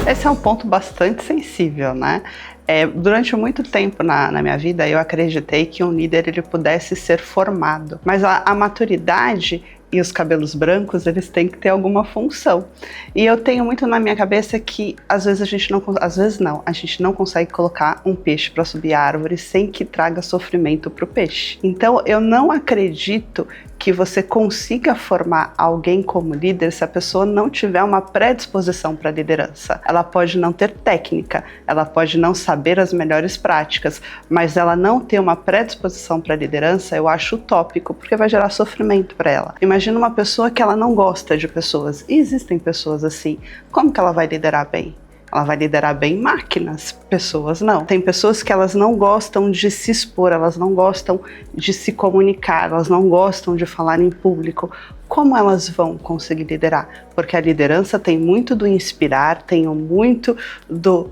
Esse é um ponto bastante sensível, né? Durante muito tempo na minha vida, eu acreditei que um líder ele pudesse ser formado, mas a maturidade e os cabelos brancos, eles têm que ter alguma função. E eu tenho muito na minha cabeça que às vezes a gente não consegue colocar um peixe para subir a árvore sem que traga sofrimento para o peixe. Então eu não acredito que você consiga formar alguém como líder se a pessoa não tiver uma predisposição para liderança. Ela pode não ter técnica, ela pode não saber as melhores práticas, mas ela não ter uma predisposição para liderança, eu acho utópico, porque vai gerar sofrimento para ela. Imagina uma pessoa que ela não gosta de pessoas, e existem pessoas assim, como que ela vai liderar bem? Ela vai liderar bem máquinas, pessoas não. Tem pessoas que elas não gostam de se expor, elas não gostam de se comunicar, elas não gostam de falar em público. Como elas vão conseguir liderar? Porque a liderança tem muito do inspirar, tem muito do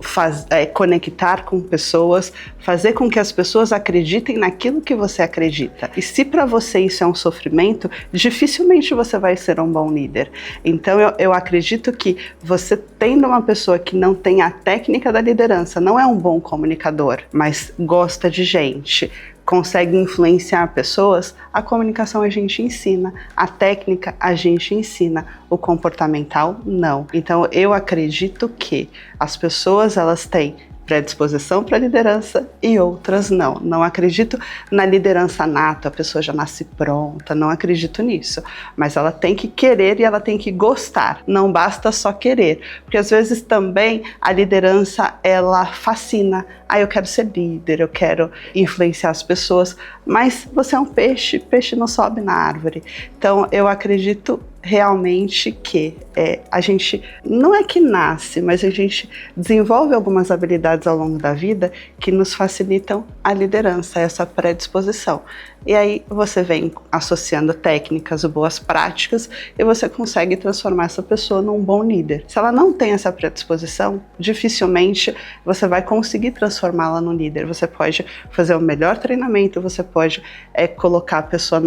conectar com pessoas, fazer com que as pessoas acreditem naquilo que você acredita. E se para você isso é um sofrimento, dificilmente você vai ser um bom líder. Então eu acredito que você tendo uma pessoa que não tem a técnica da liderança, não é um bom comunicador, mas gosta de gente, consegue influenciar pessoas, a comunicação a gente ensina, a técnica a gente ensina, o comportamental não. Então eu acredito que as pessoas elas têm predisposição para liderança e outras não. Não acredito na liderança nata, a pessoa já nasce pronta, não acredito nisso. Mas ela tem que querer e ela tem que gostar, não basta só querer. Porque às vezes também a liderança, ela fascina. Eu quero ser líder, eu quero influenciar as pessoas, mas você é um peixe, peixe não sobe na árvore. Então eu acredito realmente que a gente não é que nasce, mas a gente desenvolve algumas habilidades ao longo da vida que nos facilitam a liderança, essa predisposição. E aí você vem associando técnicas, boas práticas, e você consegue transformar essa pessoa num bom líder. Se ela não tem essa predisposição, dificilmente você vai conseguir transformá-la num líder. Você pode fazer o melhor treinamento, você pode colocar a pessoa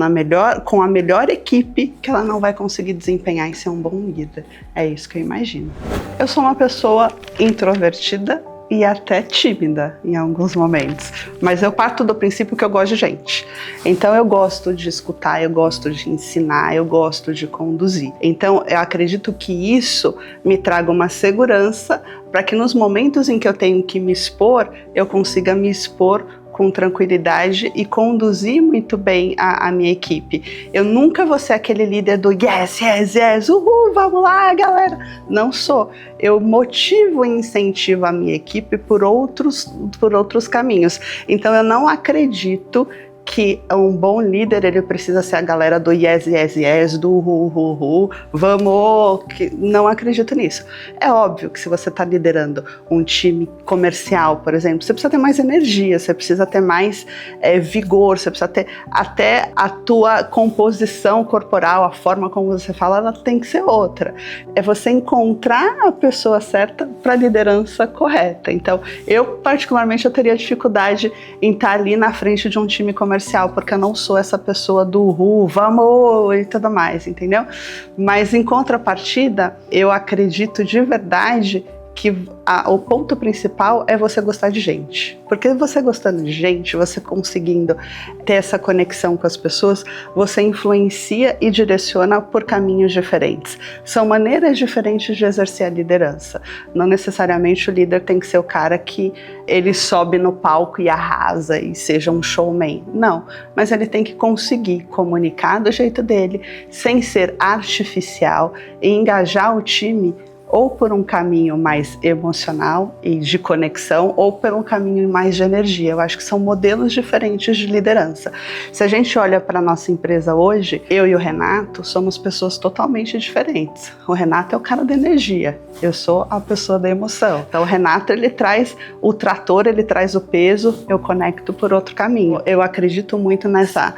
com a melhor equipe, que ela não vai conseguir desempenhar e ser um bom líder. É isso que eu imagino. Eu sou uma pessoa introvertida e até tímida em alguns momentos, mas eu parto do princípio que eu gosto de gente. Então eu gosto de escutar, eu gosto de ensinar, eu gosto de conduzir. Então eu acredito que isso me traga uma segurança para que nos momentos em que eu tenho que me expor, eu consiga me expor com tranquilidade e conduzir muito bem a minha equipe. Eu nunca vou ser aquele líder do yes, yes, yes, uhul, vamos lá, galera. Não sou. Eu motivo e incentivo a minha equipe por outros caminhos. Então eu não acredito que um bom líder ele precisa ser a galera do yes, yes, yes, do hu, vamos, não acredito nisso. É óbvio que se você está liderando um time comercial, por exemplo, você precisa ter mais energia, você precisa ter mais vigor, você precisa ter até a tua composição corporal, a forma como você fala, ela tem que ser outra. É você encontrar a pessoa certa para a liderança correta. Então, eu particularmente teria dificuldade em estar ali na frente de um time comercial, porque eu não sou essa pessoa do vamos e tudo mais, entendeu? Mas em contrapartida, eu acredito de verdade que o ponto principal é você gostar de gente. Porque você gostando de gente, você conseguindo ter essa conexão com as pessoas, você influencia e direciona por caminhos diferentes. São maneiras diferentes de exercer a liderança. Não necessariamente o líder tem que ser o cara que ele sobe no palco e arrasa e seja um showman. Não, mas ele tem que conseguir comunicar do jeito dele, sem ser artificial, e engajar o time ou por um caminho mais emocional e de conexão, ou por um caminho mais de energia. Eu acho que são modelos diferentes de liderança. Se a gente olha para a nossa empresa hoje, eu e o Renato somos pessoas totalmente diferentes. O Renato é o cara da energia, eu sou a pessoa da emoção. Então o Renato, ele traz o trator, ele traz o peso, eu conecto por outro caminho. Eu acredito muito nessa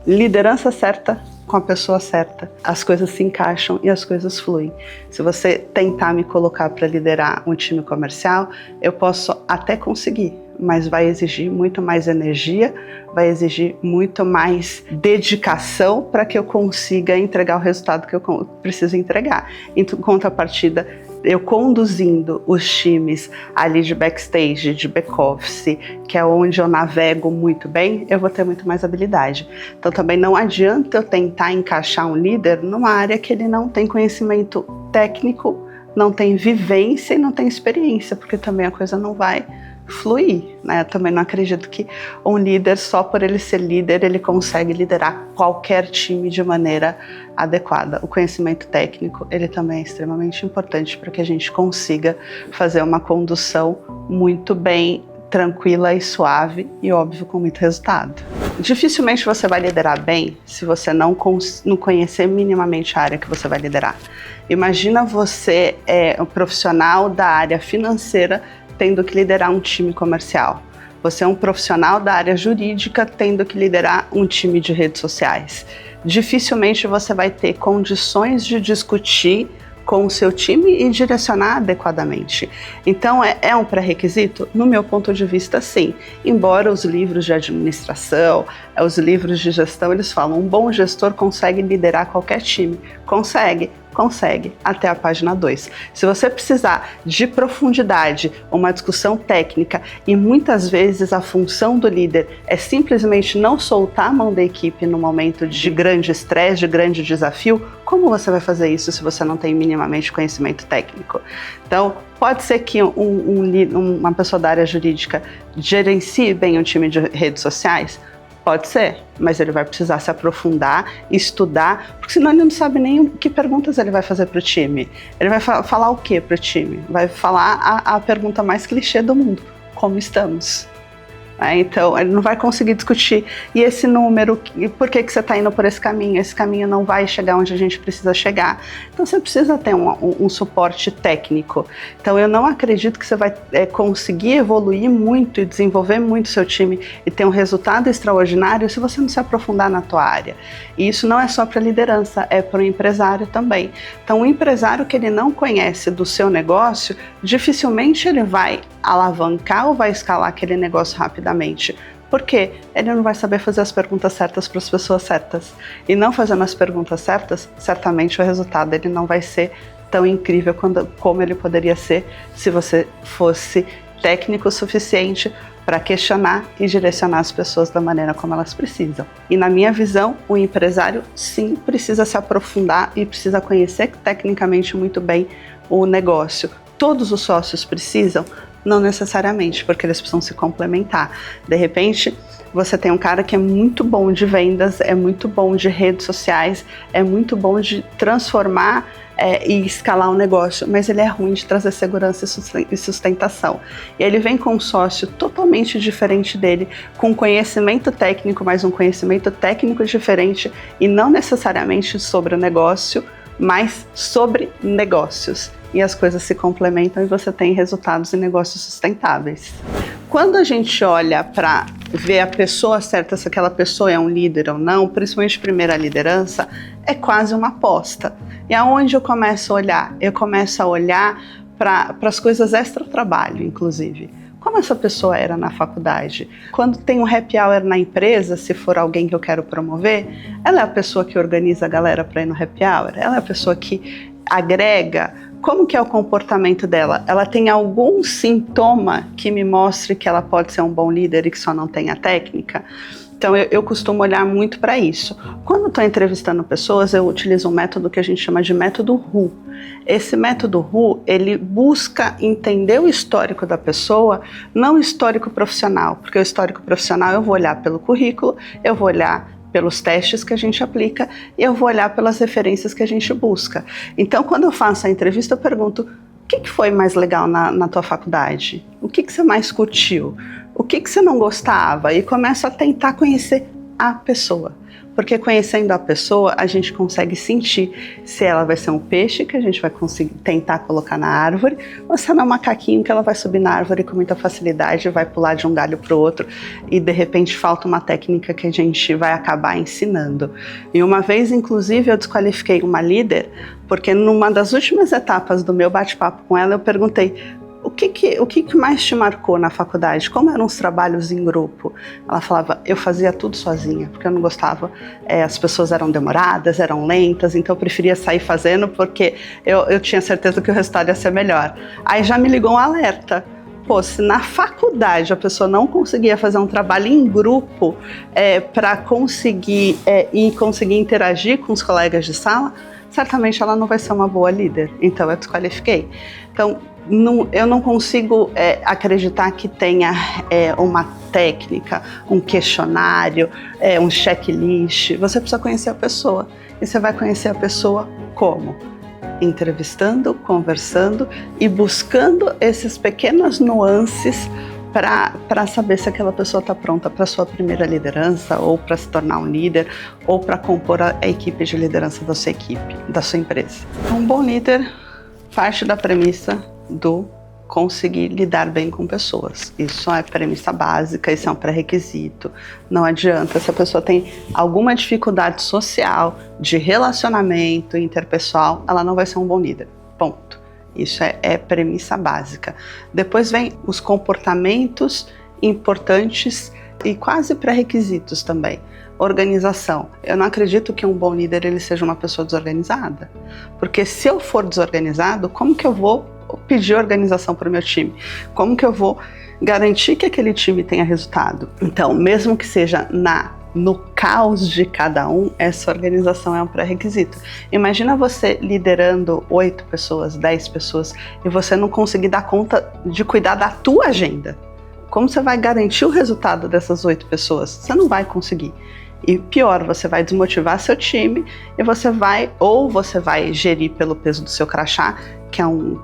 liderança certa, com a pessoa certa, as coisas se encaixam e as coisas fluem. Se você tentar me colocar para liderar um time comercial, eu posso até conseguir, mas vai exigir muito mais energia, vai exigir muito mais dedicação para que eu consiga entregar o resultado que eu preciso entregar. Em contrapartida, eu conduzindo os times ali de backstage, de back-office, que é onde eu navego muito bem, eu vou ter muito mais habilidade. Então também não adianta eu tentar encaixar um líder numa área que ele não tem conhecimento técnico, não tem vivência e não tem experiência, porque também a coisa não vai fluir, né? Eu também não acredito que um líder, só por ele ser líder, ele consegue liderar qualquer time de maneira adequada. O conhecimento técnico, ele também é extremamente importante para que a gente consiga fazer uma condução muito bem tranquila e suave e, óbvio, com muito resultado. Dificilmente você vai liderar bem se você não conhecer minimamente a área que você vai liderar. Imagina você um profissional da área financeira tendo que liderar um time comercial. Você é um profissional da área jurídica tendo que liderar um time de redes sociais. Dificilmente você vai ter condições de discutir com o seu time e direcionar adequadamente. Então, é um pré-requisito? No meu ponto de vista, sim. Embora os livros de administração, os livros de gestão, eles falam, um bom gestor consegue liderar qualquer time. Consegue, até a página 2. Se você precisar de profundidade, uma discussão técnica, e muitas vezes a função do líder é simplesmente não soltar a mão da equipe no momento de grande estresse, de grande desafio, como você vai fazer isso se você não tem minimamente conhecimento técnico? Então, pode ser que uma pessoa da área jurídica gerencie bem um time de redes sociais? Pode ser, mas ele vai precisar se aprofundar, estudar, porque senão ele não sabe nem que perguntas ele vai fazer para o time. Ele vai falar o que para o time? Vai falar a pergunta mais clichê do mundo: como estamos? Então, ele não vai conseguir discutir. E esse número, por que você está indo por esse caminho? Esse caminho não vai chegar onde a gente precisa chegar. Então, você precisa ter um suporte técnico. Então, eu não acredito que você vai conseguir evoluir muito e desenvolver muito seu time e ter um resultado extraordinário se você não se aprofundar na tua área. E isso não é só para liderança, é para o empresário também. Então, o empresário que ele não conhece do seu negócio, dificilmente ele vai alavancar ou vai escalar aquele negócio rapidamente. Por quê? Ele não vai saber fazer as perguntas certas para as pessoas certas. E não fazendo as perguntas certas, certamente o resultado ele não vai ser tão incrível como ele poderia ser se você fosse técnico o suficiente para questionar e direcionar as pessoas da maneira como elas precisam. E na minha visão, o empresário sim precisa se aprofundar e precisa conhecer tecnicamente muito bem o negócio. Todos os sócios precisam? Não necessariamente, porque eles precisam se complementar. De repente, você tem um cara que é muito bom de vendas, é muito bom de redes sociais, é muito bom de transformar e escalar um negócio, mas ele é ruim de trazer segurança e sustentação. E ele vem com um sócio totalmente diferente dele, com conhecimento técnico, mas um conhecimento técnico diferente e não necessariamente sobre o negócio, mas sobre negócios. E as coisas se complementam e você tem resultados em negócios sustentáveis. Quando a gente olha para ver a pessoa certa, se aquela pessoa é um líder ou não, principalmente primeira liderança, é quase uma aposta. E aonde eu começo a olhar? Eu começo a olhar para as coisas extra-trabalho, inclusive. Como essa pessoa era na faculdade? Quando tem um happy hour na empresa, se for alguém que eu quero promover, ela é a pessoa que organiza a galera para ir no happy hour? Ela é a pessoa que agrega? Como que é o comportamento dela? Ela tem algum sintoma que me mostre que ela pode ser um bom líder e que só não tem a técnica? Então eu costumo olhar muito para isso. Quando estou entrevistando pessoas, eu utilizo um método que a gente chama de método Who. Esse método Who, ele busca entender o histórico da pessoa, não o histórico profissional, porque o histórico profissional eu vou olhar pelo currículo, eu vou olhar pelos testes que a gente aplica e eu vou olhar pelas referências que a gente busca. Então, quando eu faço a entrevista, eu pergunto: o que foi mais legal na tua faculdade? O que você mais curtiu? O que você não gostava? E começo a tentar conhecer a pessoa. Porque conhecendo a pessoa, a gente consegue sentir se ela vai ser um peixe que a gente vai conseguir tentar colocar na árvore, ou se ela é um macaquinho que ela vai subir na árvore com muita facilidade, vai pular de um galho para o outro e de repente falta uma técnica que a gente vai acabar ensinando. E uma vez, inclusive, eu desqualifiquei uma líder, porque numa das últimas etapas do meu bate-papo com ela, eu perguntei: o que mais te marcou na faculdade? Como eram os trabalhos em grupo? Ela falava, eu fazia tudo sozinha, porque eu não gostava, as pessoas eram demoradas, eram lentas, então eu preferia sair fazendo porque eu tinha certeza que o resultado ia ser melhor. Aí já me ligou um alerta. Pô, se na faculdade a pessoa não conseguia fazer um trabalho em grupo para conseguir interagir com os colegas de sala, certamente ela não vai ser uma boa líder. Então eu desqualifiquei. Então eu não consigo acreditar que tenha uma técnica, um questionário, um checklist. Você precisa conhecer a pessoa. E você vai conhecer a pessoa como? Entrevistando, conversando e buscando essas pequenas nuances para saber se aquela pessoa está pronta para a sua primeira liderança, ou para se tornar um líder, ou para compor a equipe de liderança da sua equipe, da sua empresa. Um bom líder parte da premissa do conseguir lidar bem com pessoas. Isso é premissa básica, isso é um pré-requisito. Não adianta, se a pessoa tem alguma dificuldade social, de relacionamento interpessoal, ela não vai ser um bom líder. Ponto. Isso é premissa básica. Depois vem os comportamentos importantes e quase pré-requisitos também. Organização. Eu não acredito que um bom líder ele seja uma pessoa desorganizada. Porque se eu for desorganizado, como que eu vou pedir organização para o meu time? Como que eu vou garantir que aquele time tenha resultado? Então, mesmo que seja no caos de cada um, essa organização é um pré-requisito. Imagina você liderando 8 pessoas, 10 pessoas, e você não conseguir dar conta de cuidar da tua agenda. Como você vai garantir o resultado dessas 8 pessoas? Você não vai conseguir. E pior, você vai desmotivar seu time e você vai gerir pelo peso do seu crachá, que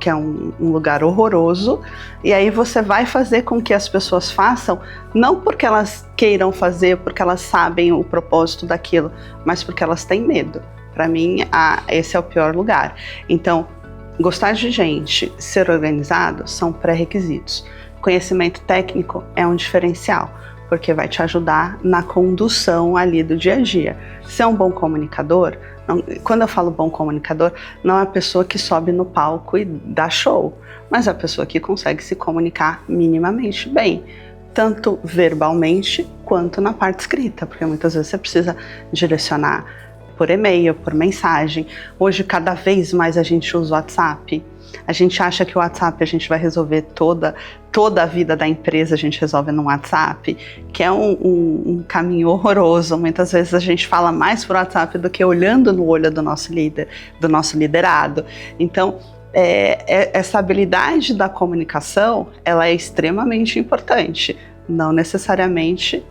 é um lugar horroroso, e aí você vai fazer com que as pessoas façam, não porque elas queiram fazer, porque elas sabem o propósito daquilo, mas porque elas têm medo. Para mim, esse é o pior lugar. Então, gostar de gente, ser organizado, são pré-requisitos. Conhecimento técnico é um diferencial, porque vai te ajudar na condução ali do dia a dia. Ser um bom comunicador, quando eu falo bom comunicador, não é a pessoa que sobe no palco e dá show, mas é a pessoa que consegue se comunicar minimamente bem, tanto verbalmente quanto na parte escrita, porque muitas vezes você precisa direcionar por e-mail, por mensagem. Hoje, cada vez mais a gente usa o WhatsApp. A gente acha que o WhatsApp a gente vai resolver toda a vida da empresa, a gente resolve no WhatsApp, que é um caminho horroroso. Muitas vezes a gente fala mais por WhatsApp do que olhando no olho do nosso líder, do nosso liderado. Então, essa habilidade da comunicação, ela é extremamente importante. Não necessariamente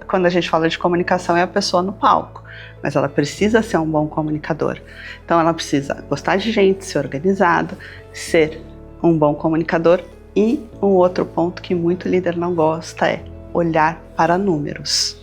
quando a gente fala de comunicação é a pessoa no palco, mas ela precisa ser um bom comunicador. Então ela precisa gostar de gente, ser organizado, ser um bom comunicador. E um outro ponto que muito líder não gosta é olhar para números.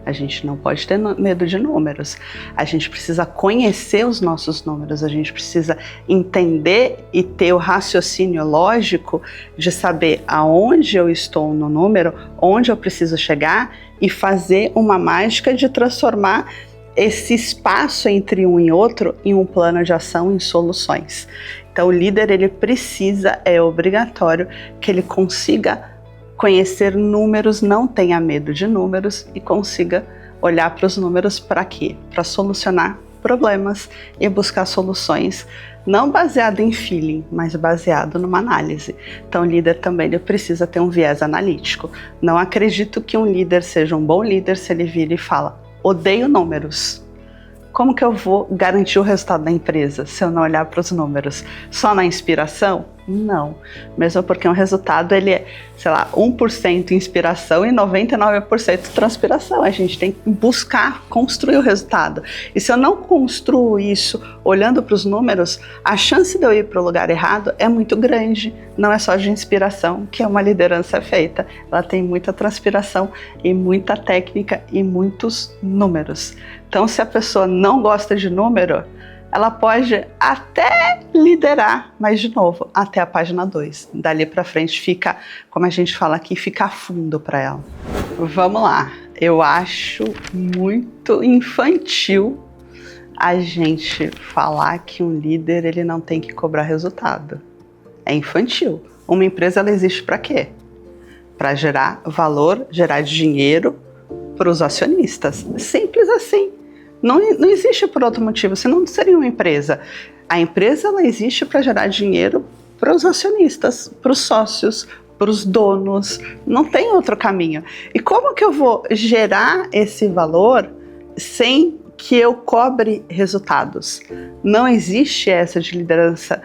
A gente não pode ter medo de números. A gente precisa conhecer os nossos números, a gente precisa entender e ter o raciocínio lógico de saber aonde eu estou no número, onde eu preciso chegar e fazer uma mágica de transformar esse espaço entre um e outro em um plano de ação, em soluções. Então o líder, ele precisa, é obrigatório que ele consiga conhecer números, não tenha medo de números e consiga olhar para os números para quê? Para solucionar problemas e buscar soluções, não baseado em feeling, mas baseado numa análise. Então o líder também ele precisa ter um viés analítico. Não acredito que um líder seja um bom líder se ele vira e fala, odeio números. Como que eu vou garantir o resultado da empresa se eu não olhar para os números? Só na inspiração? Não. Mesmo porque um resultado ele é, 1% inspiração e 99% transpiração. A gente tem que buscar construir o resultado. E se eu não construo isso olhando para os números, a chance de eu ir para o lugar errado é muito grande. Não é só de inspiração que uma liderança é feita. Ela tem muita transpiração e muita técnica e muitos números. Então, se a pessoa não gosta de número, ela pode até liderar, mas de novo, até a página 2. Dali para frente fica, como a gente fala aqui, fica fundo para ela. Vamos lá, eu acho muito infantil a gente falar que um líder ele não tem que cobrar resultado. É infantil. Uma empresa, ela existe para quê? Para gerar valor, gerar dinheiro para os acionistas. Simples assim. Não existe por outro motivo, senão não seria uma empresa. A empresa, ela existe para gerar dinheiro para os acionistas, para os sócios, para os donos. Não tem outro caminho. E como que eu vou gerar esse valor sem que eu cobre resultados? Não existe essa de liderança.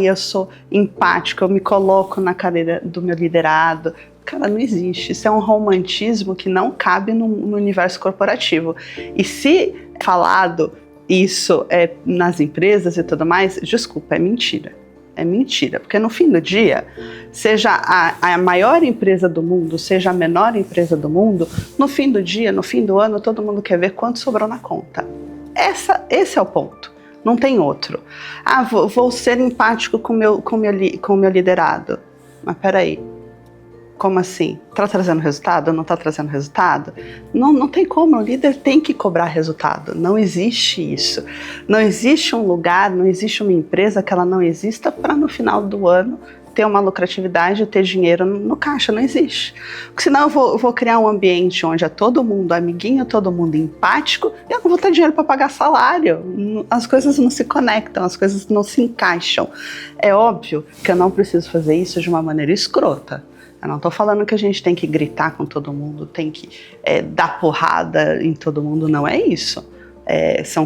Eu sou empático, eu me coloco na cadeira do meu liderado. Cara, não existe. Isso é um romantismo que não cabe no universo corporativo. E se falado isso nas empresas e tudo mais, desculpa, é mentira. É mentira, porque no fim do dia, seja a maior empresa do mundo, seja a menor empresa do mundo, no fim do dia, no fim do ano, todo mundo quer ver quanto sobrou na conta. Esse é o ponto, não tem outro. Vou ser empático com o meu liderado. Mas peraí, como assim? Está trazendo resultado? Não está trazendo resultado? Não tem como, o líder tem que cobrar resultado. Não existe isso. Não existe um lugar, não existe uma empresa que ela não exista para no final do ano ter uma lucratividade, ter dinheiro no caixa. Não existe. Porque senão eu vou criar um ambiente onde é todo mundo amiguinho, todo mundo empático, e eu não vou ter dinheiro para pagar salário. As coisas não se conectam, as coisas não se encaixam. É óbvio que eu não preciso fazer isso de uma maneira escrota. Eu não estou falando que a gente tem que gritar com todo mundo, tem que dar porrada em todo mundo, não é isso. São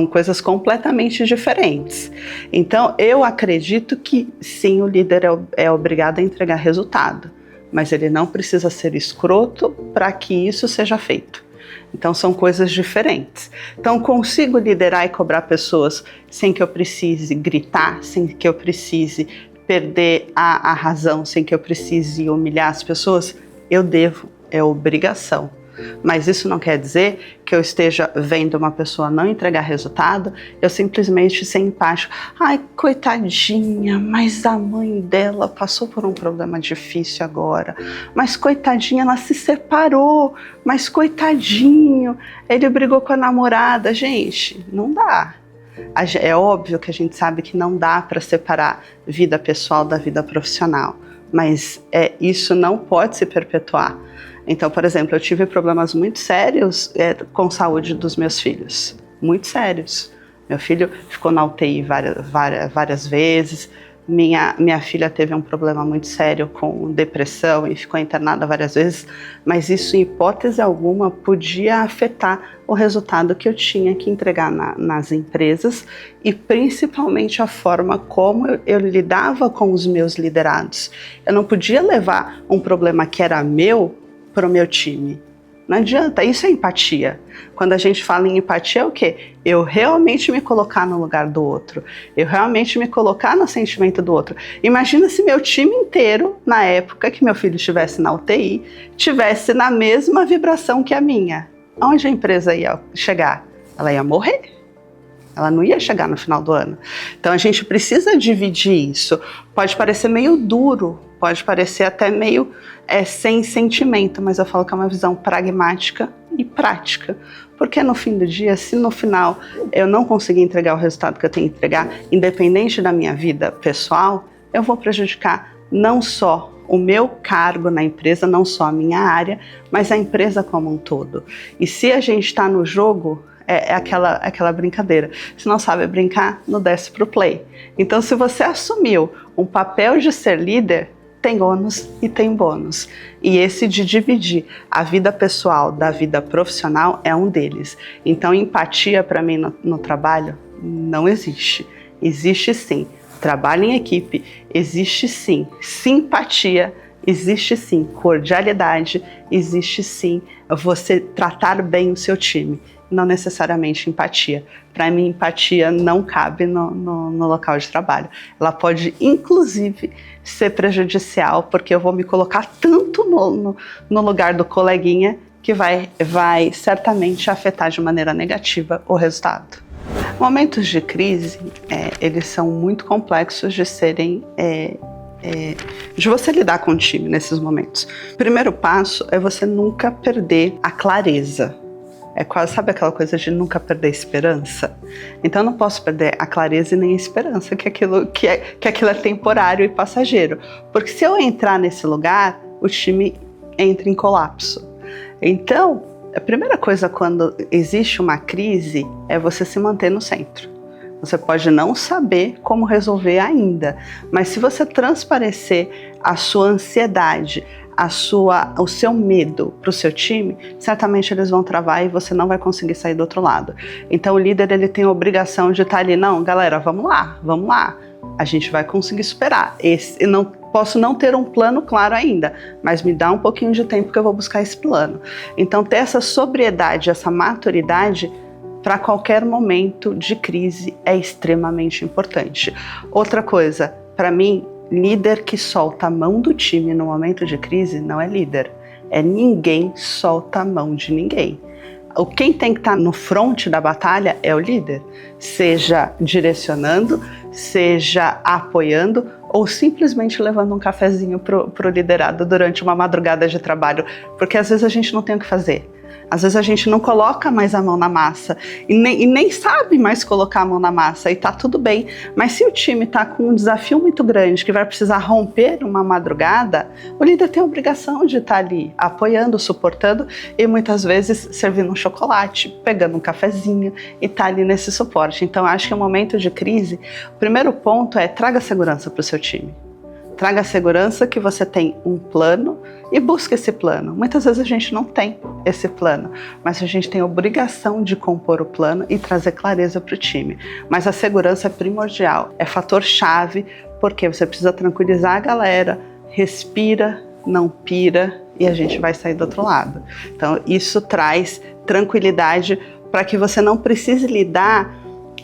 coisas completamente diferentes. Então, eu acredito que sim, o líder é obrigado a entregar resultado, mas ele não precisa ser escroto para que isso seja feito. Então, são coisas diferentes. Então, consigo liderar e cobrar pessoas sem que eu precise gritar, sem que eu precise perder a razão, sem que eu precise humilhar as pessoas? Eu devo, é obrigação. Mas isso não quer dizer que eu esteja vendo uma pessoa não entregar resultado, eu simplesmente ser empático. Ai, coitadinha, mas a mãe dela passou por um problema difícil agora. Mas coitadinha, ela se separou. Mas coitadinho, ele brigou com a namorada. Gente, não dá. É óbvio que a gente sabe que não dá para separar vida pessoal da vida profissional, mas isso não pode se perpetuar. Então, por exemplo, eu tive problemas muito sérios com a saúde dos meus filhos, muito sérios. Meu filho ficou na UTI várias vezes, minha filha teve um problema muito sério com depressão e ficou internada várias vezes, mas isso, em hipótese alguma, podia afetar o resultado que eu tinha que entregar nas empresas e principalmente a forma como eu lidava com os meus liderados. Eu não podia levar um problema que era meu para o meu time. Não adianta, isso é empatia. Quando a gente fala em empatia, é o quê? Eu realmente me colocar no lugar do outro. Eu realmente me colocar no sentimento do outro. Imagina se meu time inteiro, na época que meu filho estivesse na UTI, estivesse na mesma vibração que a minha. Onde a empresa ia chegar? Ela ia morrer. Ela não ia chegar no final do ano. Então a gente precisa dividir isso. Pode parecer meio duro, pode parecer até meio sem sentimento, mas eu falo que é uma visão pragmática e prática. Porque no fim do dia, se no final eu não conseguir entregar o resultado que eu tenho que entregar, independente da minha vida pessoal, eu vou prejudicar não só o meu cargo na empresa, não só a minha área, mas a empresa como um todo. E se a gente está no jogo, é aquela brincadeira. Se não sabe brincar, não desce pro play. Então, se você assumiu um papel de ser líder, tem ônus e tem bônus. E esse de dividir a vida pessoal da vida profissional é um deles. Então, empatia para mim no trabalho não existe. Existe sim trabalho em equipe, existe sim simpatia, existe sim cordialidade, existe sim você tratar bem o seu time. Não necessariamente empatia. Para mim, empatia não cabe no local de trabalho. Ela pode, inclusive, ser prejudicial, porque eu vou me colocar tanto no lugar do coleguinha que vai certamente afetar de maneira negativa o resultado. Momentos de crise, eles são muito complexos de serem... de você lidar com o time nesses momentos. O primeiro passo é você nunca perder a clareza. É quase, sabe aquela coisa de nunca perder a esperança? Então eu não posso perder a clareza e nem a esperança que aquilo é temporário e passageiro. Porque se eu entrar nesse lugar, o time entra em colapso. Então, a primeira coisa quando existe uma crise é você se manter no centro. Você pode não saber como resolver ainda, mas se você transparecer a sua ansiedade, o seu medo para o seu time, certamente eles vão travar e você não vai conseguir sair do outro lado. Então o líder ele tem a obrigação de estar ali, não, galera, vamos lá, a gente vai conseguir superar. Posso não ter um plano claro ainda, mas me dá um pouquinho de tempo que eu vou buscar esse plano. Então ter essa sobriedade, essa maturidade para qualquer momento de crise é extremamente importante. Outra coisa, para mim, líder que solta a mão do time no momento de crise não é líder. É ninguém solta a mão de ninguém. Quem tem que estar no front da batalha é o líder, seja direcionando, seja apoiando ou simplesmente levando um cafezinho pro liderado durante uma madrugada de trabalho, porque às vezes a gente não tem o que fazer. Às vezes a gente não coloca mais a mão na massa e nem sabe mais colocar a mão na massa e tá tudo bem. Mas se o time tá com um desafio muito grande que vai precisar romper uma madrugada, o líder tem a obrigação de estar ali apoiando, suportando e muitas vezes servindo um chocolate, pegando um cafezinho e tá ali nesse suporte. Então acho que no momento de crise, o primeiro ponto é traga segurança para o seu time. Traga a segurança que você tem um plano e busque esse plano. Muitas vezes a gente não tem esse plano, mas a gente tem a obrigação de compor o plano e trazer clareza para o time. Mas a segurança é primordial, é fator chave, porque você precisa tranquilizar a galera, respira, não pira e a gente vai sair do outro lado. Então isso traz tranquilidade para que você não precise lidar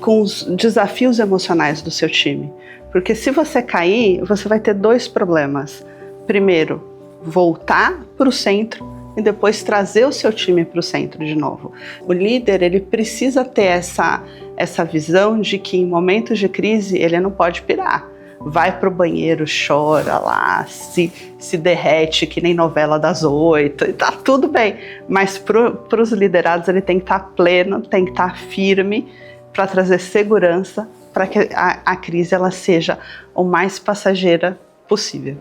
com os desafios emocionais do seu time. Porque se você cair, você vai ter dois problemas. Primeiro, voltar para o centro e depois trazer o seu time para o centro de novo. O líder, ele precisa ter essa visão de que em momentos de crise ele não pode pirar. Vai pro banheiro, chora lá, se derrete que nem novela das 8 e tá tudo bem. Mas pros liderados ele tem que estar pleno, tem que estar firme para trazer segurança para que a crise ela seja o mais passageira possível.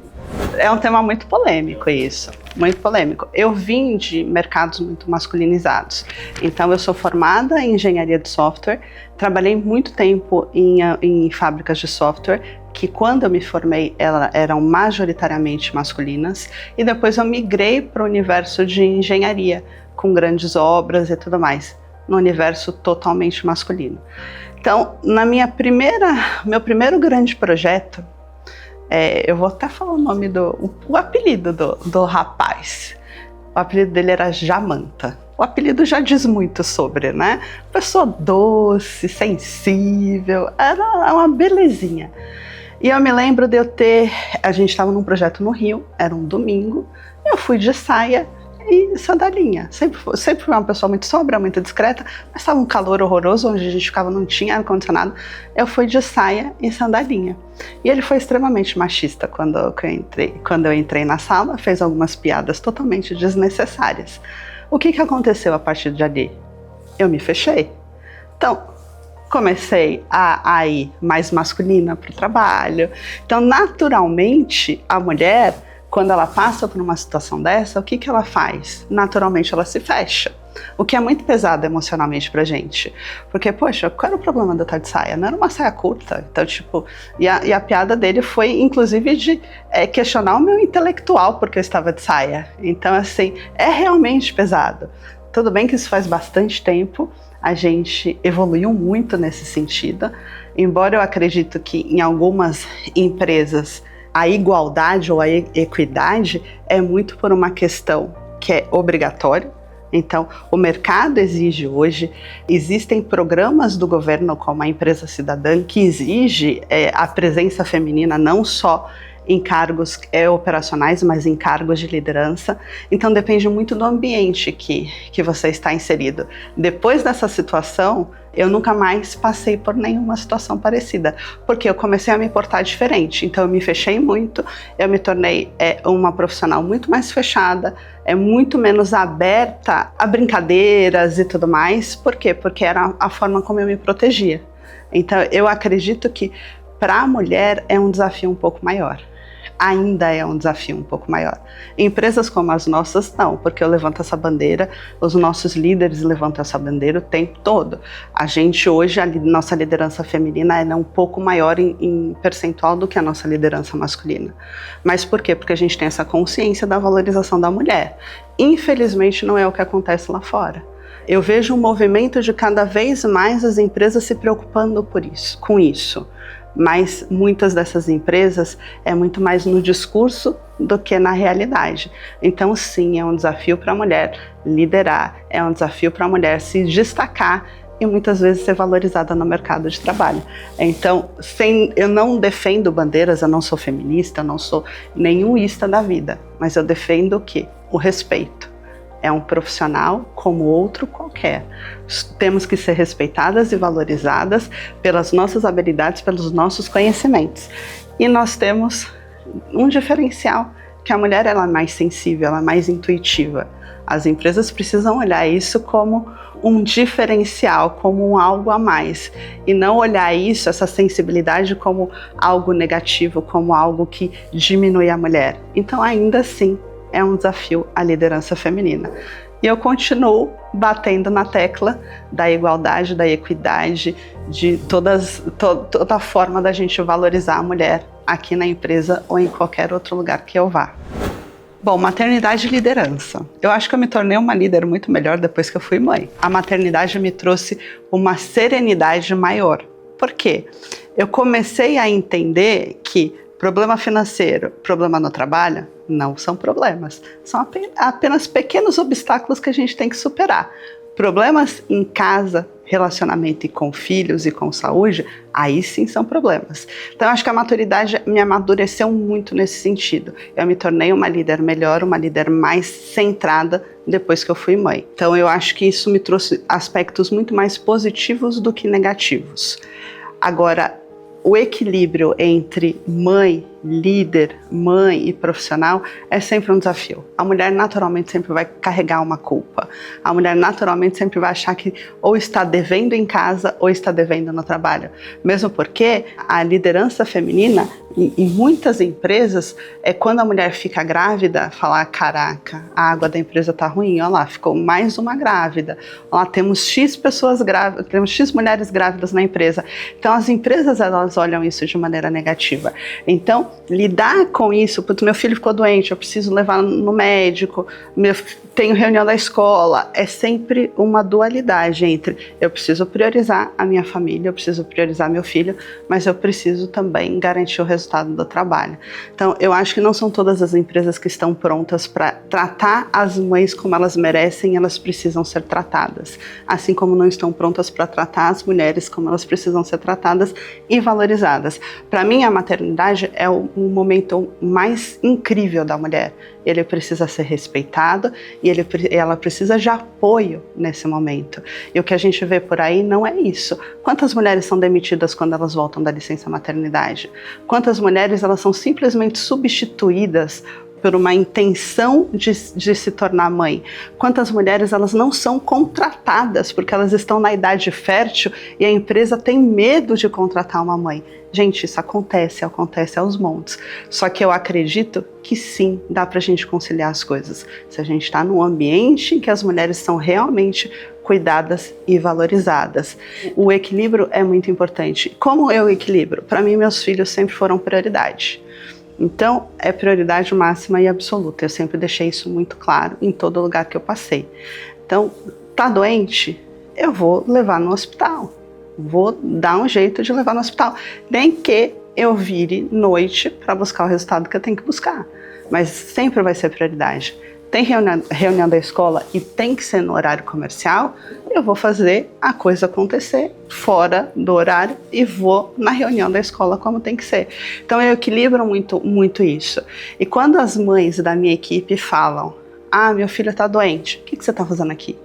É um tema muito polêmico isso, muito polêmico. Eu vim de mercados muito masculinizados, então eu sou formada em engenharia de software, trabalhei muito tempo em fábricas de software, que quando eu me formei eram majoritariamente masculinas, e depois eu migrei para o universo de engenharia, com grandes obras e tudo mais, no universo totalmente masculino. Então, meu primeiro grande projeto, eu vou até falar o nome o apelido do rapaz. O apelido dele era Jamanta. O apelido já diz muito sobre, né? Pessoa doce, sensível, era uma belezinha. E eu me lembro de a gente estava num projeto no Rio, era um domingo, eu fui de saia e sandalinha. Sempre fui uma pessoa muito sóbria, muito discreta, mas estava um calor horroroso, onde a gente ficava, não tinha ar-condicionado. Eu fui de saia e sandalinha. E ele foi extremamente machista quando eu entrei na sala, fez algumas piadas totalmente desnecessárias. O que aconteceu a partir de ali? Eu me fechei. Então, comecei a ir mais masculina para o trabalho. Então, naturalmente, a mulher, quando ela passa por uma situação dessa, o que ela faz? Naturalmente ela se fecha, o que é muito pesado emocionalmente pra gente, porque, poxa, qual era o problema de eu estar de saia? Não era uma saia curta, então, e a piada dele foi, inclusive, de questionar o meu intelectual porque eu estava de saia. Então, assim, é realmente pesado. Tudo bem que isso faz bastante tempo, a gente evoluiu muito nesse sentido, embora eu acredito que em algumas empresas a igualdade ou a equidade é muito por uma questão que é obrigatória. Então, o mercado exige hoje, existem programas do governo como a Empresa Cidadã que exige a presença feminina não só em cargos operacionais, mas em cargos de liderança. Então depende muito do ambiente que você está inserido. Depois dessa situação, eu nunca mais passei por nenhuma situação parecida, porque eu comecei a me portar diferente. Então eu me fechei muito, eu me tornei uma profissional muito mais fechada, muito menos aberta a brincadeiras e tudo mais. Por quê? Porque era a forma como eu me protegia. Então eu acredito que para a mulher é um desafio um pouco maior. Ainda é um desafio um pouco maior. Empresas como as nossas, não, porque eu levanto essa bandeira, os nossos líderes levantam essa bandeira o tempo todo. A gente hoje, nossa liderança feminina é um pouco maior em percentual do que a nossa liderança masculina. Mas por quê? Porque a gente tem essa consciência da valorização da mulher. Infelizmente não é o que acontece lá fora. Eu vejo um movimento de cada vez mais as empresas se preocupando com isso. Mas muitas dessas empresas é muito mais no discurso do que na realidade. Então sim, é um desafio para a mulher liderar, é um desafio para a mulher se destacar e muitas vezes ser valorizada no mercado de trabalho. Então, eu não defendo bandeiras, eu não sou feminista, eu não sou nenhum ista da vida, mas eu defendo o quê? O respeito. É um profissional como outro qualquer. Temos que ser respeitadas e valorizadas pelas nossas habilidades, pelos nossos conhecimentos. E nós temos um diferencial, que a mulher ela é mais sensível, ela é mais intuitiva. As empresas precisam olhar isso como um diferencial, como um algo a mais. E não olhar isso, essa sensibilidade, como algo negativo, como algo que diminui a mulher. Então, ainda assim, é um desafio à liderança feminina. E eu continuo batendo na tecla da igualdade, da equidade, de toda a forma da gente valorizar a mulher aqui na empresa ou em qualquer outro lugar que eu vá. Bom, maternidade e liderança. Eu acho que eu me tornei uma líder muito melhor depois que eu fui mãe. A maternidade me trouxe uma serenidade maior. Por quê? Eu comecei a entender que problema financeiro, problema no trabalho, não são problemas. São apenas pequenos obstáculos que a gente tem que superar. Problemas em casa, relacionamento e com filhos e com saúde, aí sim são problemas. Então eu acho que a maturidade me amadureceu muito nesse sentido. Eu me tornei uma líder melhor, uma líder mais centrada depois que eu fui mãe. Então eu acho que isso me trouxe aspectos muito mais positivos do que negativos. Agora, o equilíbrio entre mãe, líder, mãe e profissional é sempre um desafio. A mulher naturalmente sempre vai carregar uma culpa. A mulher naturalmente sempre vai achar que ou está devendo em casa ou está devendo no trabalho. Mesmo porque a liderança feminina, em muitas empresas, é quando a mulher fica grávida, falar, caraca, a água da empresa tá ruim, olha lá, ficou mais uma grávida. Olha lá, temos X pessoas grávidas, temos X mulheres grávidas na empresa. Então as empresas, elas olham isso de maneira negativa. Então, lidar com isso, meu filho ficou doente, eu preciso levar no médico, tenho reunião da escola, é sempre uma dualidade entre eu preciso priorizar a minha família, eu preciso priorizar meu filho, mas eu preciso também garantir o resultado do trabalho. Então, eu acho que não são todas as empresas que estão prontas para tratar as mães como elas merecem, elas precisam ser tratadas. Assim como não estão prontas para tratar as mulheres como elas precisam ser tratadas e valorizadas. Para mim, a maternidade é um momento mais incrível da mulher. Ele precisa ser respeitado e ela precisa de apoio nesse momento. E o que a gente vê por aí não é isso. Quantas mulheres são demitidas quando elas voltam da licença maternidade? Quantas mulheres elas são simplesmente substituídas por uma intenção de se tornar mãe? Quantas mulheres elas não são contratadas porque elas estão na idade fértil e a empresa tem medo de contratar uma mãe? Gente, isso acontece aos montes. Só que eu acredito que sim, dá pra gente conciliar as coisas. Se a gente está num ambiente em que as mulheres são realmente cuidadas e valorizadas. O equilíbrio é muito importante. Como eu equilibro? Para mim, meus filhos sempre foram prioridade. Então, é prioridade máxima e absoluta. Eu sempre deixei isso muito claro em todo lugar que eu passei. Então, tá doente? Eu vou levar no hospital. Vou dar um jeito de levar no hospital. Nem que eu vire noite para buscar o resultado que eu tenho que buscar. Mas sempre vai ser prioridade. tem reunião da escola e tem que ser no horário comercial, eu vou fazer a coisa acontecer fora do horário e vou na reunião da escola como tem que ser. Então eu equilibro muito isso. E quando as mães da minha equipe falam, meu filho está doente, o que você está fazendo aqui?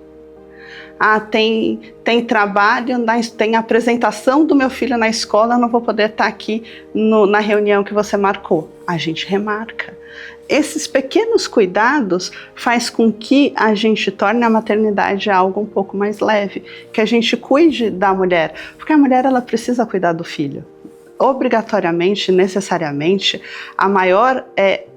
Tem trabalho, tem apresentação do meu filho na escola, eu não vou poder estar aqui na reunião que você marcou. A gente remarca. Esses pequenos cuidados faz com que a gente torne a maternidade algo um pouco mais leve, que a gente cuide da mulher, porque a mulher ela precisa cuidar do filho. Obrigatoriamente, necessariamente, a maior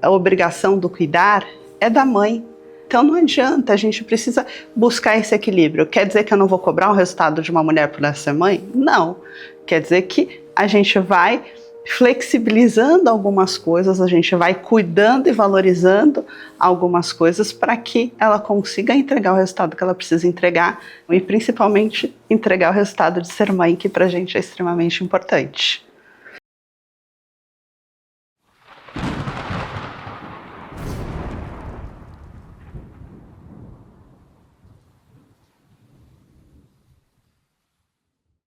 obrigação do cuidar é da mãe. Então não adianta, a gente precisa buscar esse equilíbrio. Quer dizer que eu não vou cobrar o resultado de uma mulher por ela ser mãe? Não. Quer dizer que a gente vai flexibilizando algumas coisas, a gente vai cuidando e valorizando algumas coisas para que ela consiga entregar o resultado que ela precisa entregar e principalmente entregar o resultado de ser mãe, que para a gente é extremamente importante.